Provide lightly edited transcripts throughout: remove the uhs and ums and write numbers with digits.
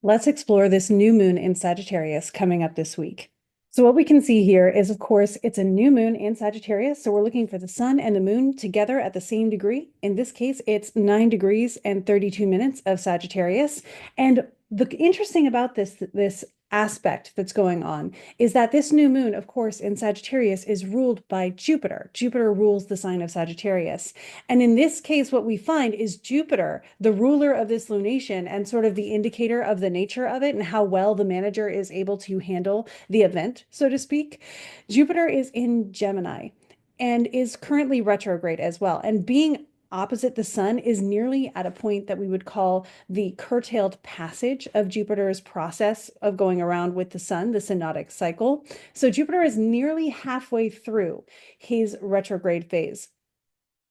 Let's explore this new moon in Sagittarius coming up this week. So what we can see here is, of course, it's a new moon in Sagittarius. So we're looking for the sun and the moon together at the same degree. In this case, it's 9 degrees and 32 minutes of Sagittarius. And the interesting about this aspect that's going on is that this new moon, of course, in Sagittarius is ruled by Jupiter. Jupiter rules the sign of Sagittarius. And in this case, what we find is Jupiter, the ruler of this lunation and sort of the indicator of the nature of it and how well the manager is able to handle the event, so to speak. Jupiter is in Gemini and is currently retrograde as well. And being opposite the sun is nearly at a point that we would call the curtailed passage of Jupiter's process of going around with the sun, the synodic cycle. So Jupiter is nearly halfway through his retrograde phase.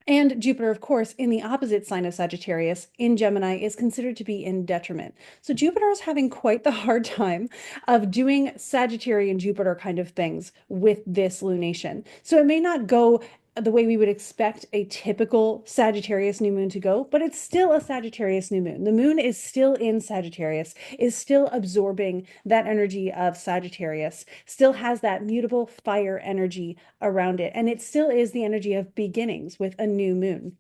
And Jupiter, of course, in the opposite sign of Sagittarius in Gemini is considered to be in detriment. So Jupiter is having quite the hard time of doing Sagittarian Jupiter kind of things with this lunation. So it may not go the way we would expect a typical Sagittarius new moon to go, but it's still a Sagittarius new moon. The moon is still in Sagittarius, is still absorbing that energy of Sagittarius, still has that mutable fire energy around it, and it still is the energy of beginnings with a new moon.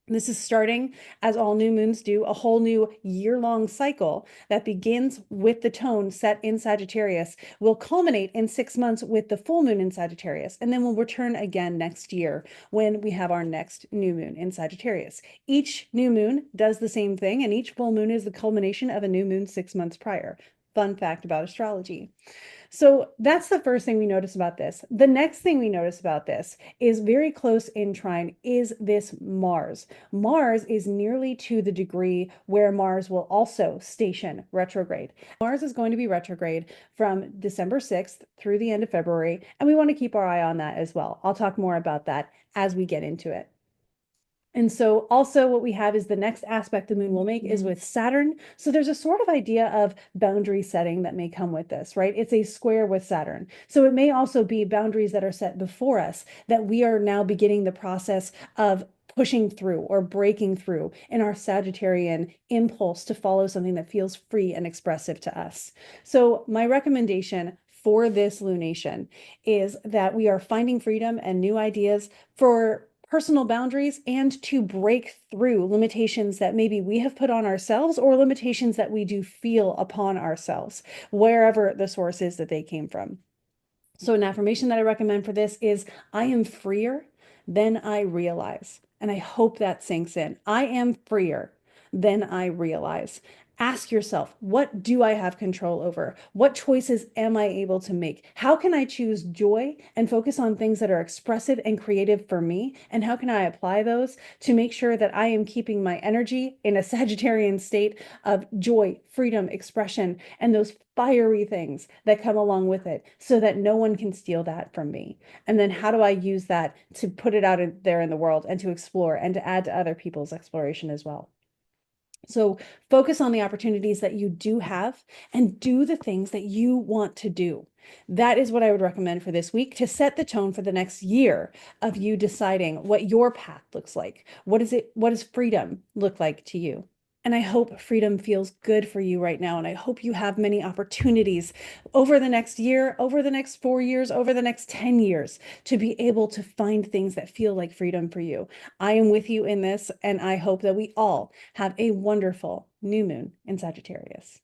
This is starting, as all new moons do, a whole new year-long cycle that begins with the tone set in Sagittarius, will culminate in 6 months with the full moon in Sagittarius, and then we'll return again next year when we have our next new moon in Sagittarius. Each new moon does the same thing, and each full moon is the culmination of a new moon 6 months prior. Fun fact about astrology. So that's the first thing we notice about this. The next thing we notice about this is very close in trine is this Mars. Mars is nearly to the degree where Mars will also station retrograde. Mars is going to be retrograde from December 6th through the end of February, and we want to keep our eye on that as well. I'll talk more about that as we get into it. And so also what we have is the next aspect the moon will make is with Saturn. So there's a sort of idea of boundary setting that may come with this, right? It's a square with Saturn. So it may also be boundaries that are set before us that we are now beginning the process of pushing through or breaking through in our Sagittarian impulse to follow something that feels free and expressive to us. So my recommendation for this lunation is that we are finding freedom and new ideas for personal boundaries and to break through limitations that maybe we have put on ourselves or limitations that we do feel upon ourselves, wherever the source is that they came from. So an affirmation that I recommend for this is, I am freer than I realize. And I hope that sinks in. I am freer than I realize. Ask yourself, what do I have control over? What choices am I able to make? How can I choose joy and focus on things that are expressive and creative for me? And how can I apply those to make sure that I am keeping my energy in a Sagittarian state of joy, freedom, expression, and those fiery things that come along with it so that no one can steal that from me? And then how do I use that to put it out there in the world and to explore and to add to other people's exploration as well? So focus on the opportunities that you do have and do the things that you want to do. That is what I would recommend for this week to set the tone for the next year of you deciding what your path looks like. What does freedom look like to you? And I hope freedom feels good for you right now. And I hope you have many opportunities over the next year, over the next 4 years, over the next 10 years to be able to find things that feel like freedom for you. I am with you in this, and I hope that we all have a wonderful new moon in Sagittarius.